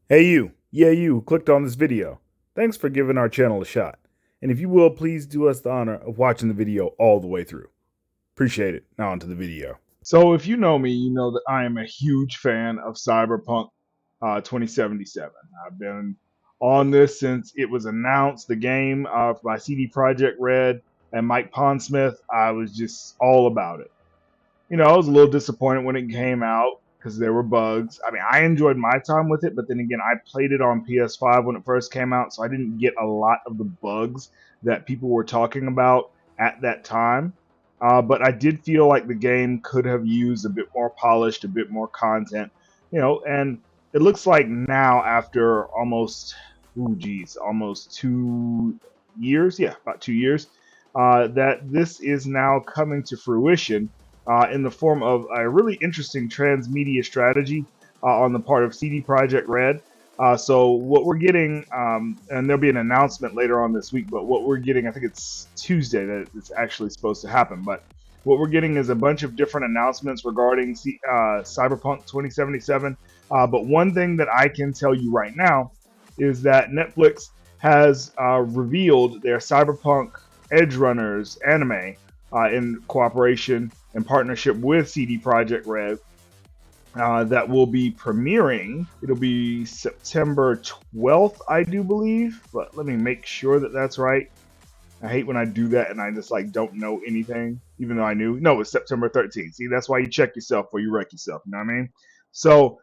Hey you, yeah you who clicked on this video. Thanks for giving our channel a shot. And if you will, please do us the honor of watching the video all the way through. Appreciate it. Now onto the video. So if you know me, you know that I am a huge fan of Cyberpunk 2077. I've been on this since it was announced, the game by CD Projekt Red and Mike Pondsmith. I was just all about it. I was a little disappointed when it came out because there were bugs. I mean, I enjoyed my time with it, but then again, I played it on PS5 when it first came out, so I didn't get a lot of the bugs that people were talking about at that time. But I did feel like the game could have used a bit more polished, a bit more content, and it looks like now after almost 2 years, yeah, about 2 years, that this is now coming to fruition in the form of a really interesting transmedia strategy on the part of CD Projekt Red. So what we're getting, and there'll be an announcement later on this week, but what we're getting, I think it's Tuesday that it's actually supposed to happen, but what we're getting is a bunch of different announcements regarding Cyberpunk 2077. But one thing that I can tell you right now is that Netflix has revealed their Cyberpunk Edge Runners anime in cooperation and partnership with CD Projekt Red that will be premiering. It'll be September 12th, I do believe, but let me make sure that that's right. I hate when I do that and I just like don't know anything, even though I knew. No, it's September 13th. See, that's why you check yourself before you wreck yourself. You know what I mean? So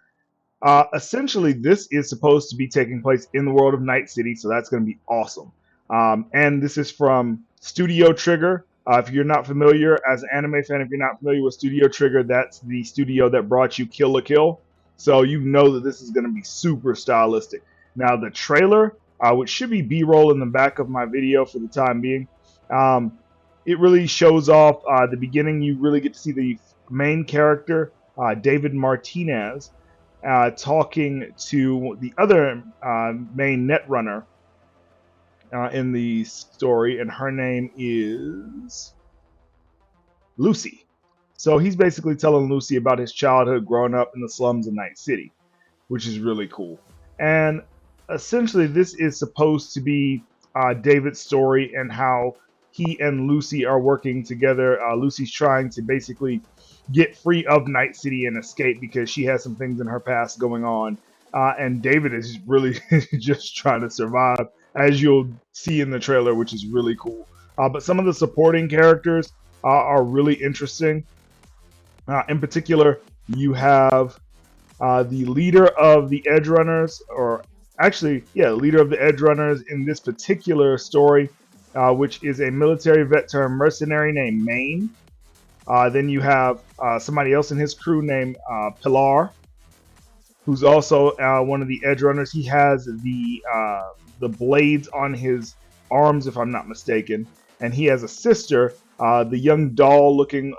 essentially, this is supposed to be taking place in the world of Night City, so that's going to be awesome. And this is from Studio Trigger. If you're not familiar, as an anime fan, if you're not familiar with Studio Trigger, that's the studio that brought you Kill la Kill. So you know that this is going to be super stylistic. Now, the trailer, which should be B-roll in the back of my video for the time being, it really shows off the beginning. You really get to see the main character, David Martinez, talking to the other main netrunner in the story, and her name is Lucy. So he's basically telling Lucy about his childhood growing up in the slums of Night City, which is really cool. And essentially, this is supposed to be David's story and how he and Lucy are working together. Lucy's trying to basically get free of Night City and escape because she has some things in her past going on. And David is really just trying to survive, as you'll see in the trailer, which is really cool. But some of the supporting characters are really interesting. In particular, you have the leader of the Edge Runners, or actually, yeah, leader of the Edge Runners in this particular story, which is a military vet turned mercenary named Maine. Then you have somebody else in his crew named Pilar, who's also one of the Edge Runners. He has the blades on his arms, if I'm not mistaken, and he has a sister, the young doll-looking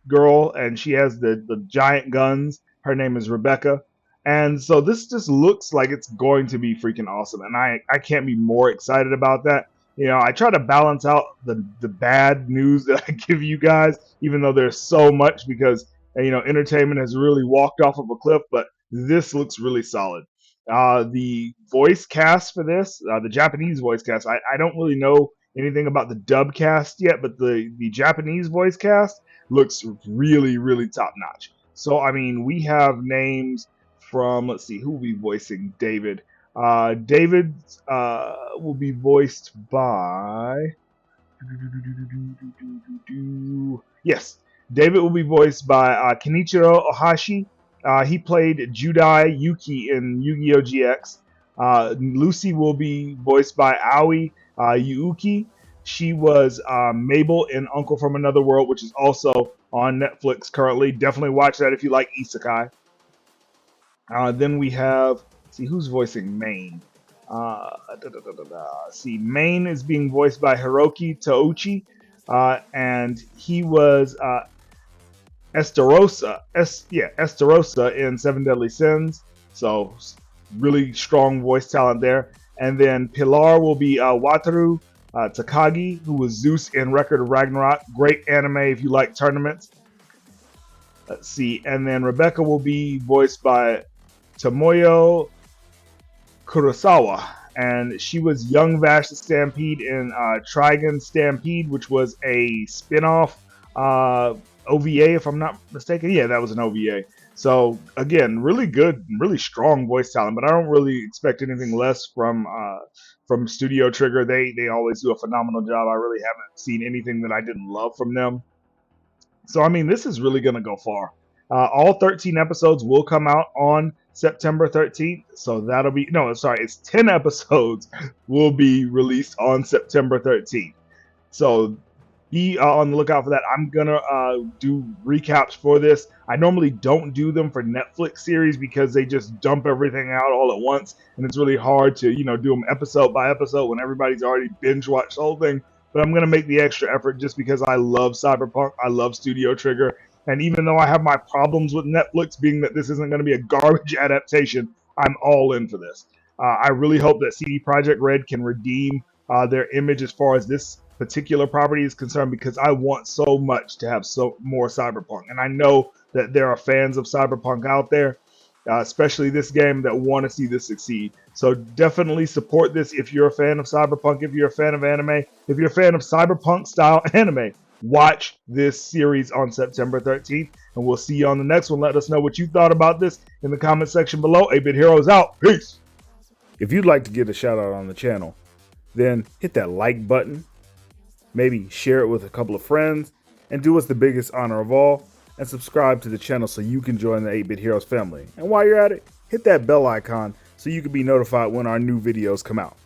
girl, and she has the giant guns. Her name is Rebecca. And so this just looks like it's going to be freaking awesome. And I can't be more excited about that. I try to balance out the bad news that I give you guys, even though there's so much because, entertainment has really walked off of a cliff, but this looks really solid. The voice cast for this, the Japanese voice cast, I don't really know anything about the dub cast yet, but the Japanese voice cast looks really, really top notch. So, I mean, we have names from, let's see, who will be voicing David? David will be voiced by. Yes, David will be voiced by Kenichiro Ohashi. He played Judai Yuki in Yu-Gi-Oh! GX. Lucy will be voiced by Aoi Yuuki. She was Mabel in Uncle from Another World, which is also on Netflix currently. Definitely watch that if you like isekai. Then we have, see who's voicing Maine. See, Maine is being voiced by Hiroki Touchi, and he was Estarossa in Seven Deadly Sins. So really strong voice talent there. And then Pilar will be Wataru Takagi, who was Zeus in Record of Ragnarok. Great anime if you like tournaments. Let's see. And then Rebecca will be voiced by Tomoyo Kurosawa, and she was young Vash the Stampede in Trigun Stampede, which was a spin-off OVA, if I'm not mistaken. Yeah, that was an OVA. So again, really good, really strong voice talent, but I don't really expect anything less from Studio Trigger. They always do a phenomenal job. I really haven't seen anything that I didn't love from them. So I mean, this is really going to go far. All 13 episodes will come out on September 13th. So that'll be no, sorry, it's 10 episodes will be released on September 13th. So be on the lookout for that. I'm gonna do recaps for this. I normally don't do them for Netflix series because they just dump everything out all at once, and it's really hard to do them episode by episode when everybody's already binge watched the whole thing. But I'm gonna make the extra effort just because I love Cyberpunk. I love Studio Trigger, and even though I have my problems with Netflix, being that this isn't going to be a garbage adaptation, I'm all in for this. I really hope that CD Projekt Red can redeem their image as far as this particular property is concerned, because I want so much to have more Cyberpunk, and I know that there are fans of Cyberpunk out there, especially this game, that want to see this succeed. So definitely support this if you're a fan of Cyberpunk, if you're a fan of anime, if you're a fan of Cyberpunk style anime. Watch this series on September 13th, and we'll see you on the next one. Let us know what you thought about this in the comment section below. 8-Bit Heroes out. Peace. If you'd like to get a shout out on the channel, then hit that like button, maybe share it with a couple of friends, and do us the biggest honor of all, and subscribe to the channel so you can join the 8-Bit Heroes family. And while you're at it, hit that bell icon so you can be notified when our new videos come out.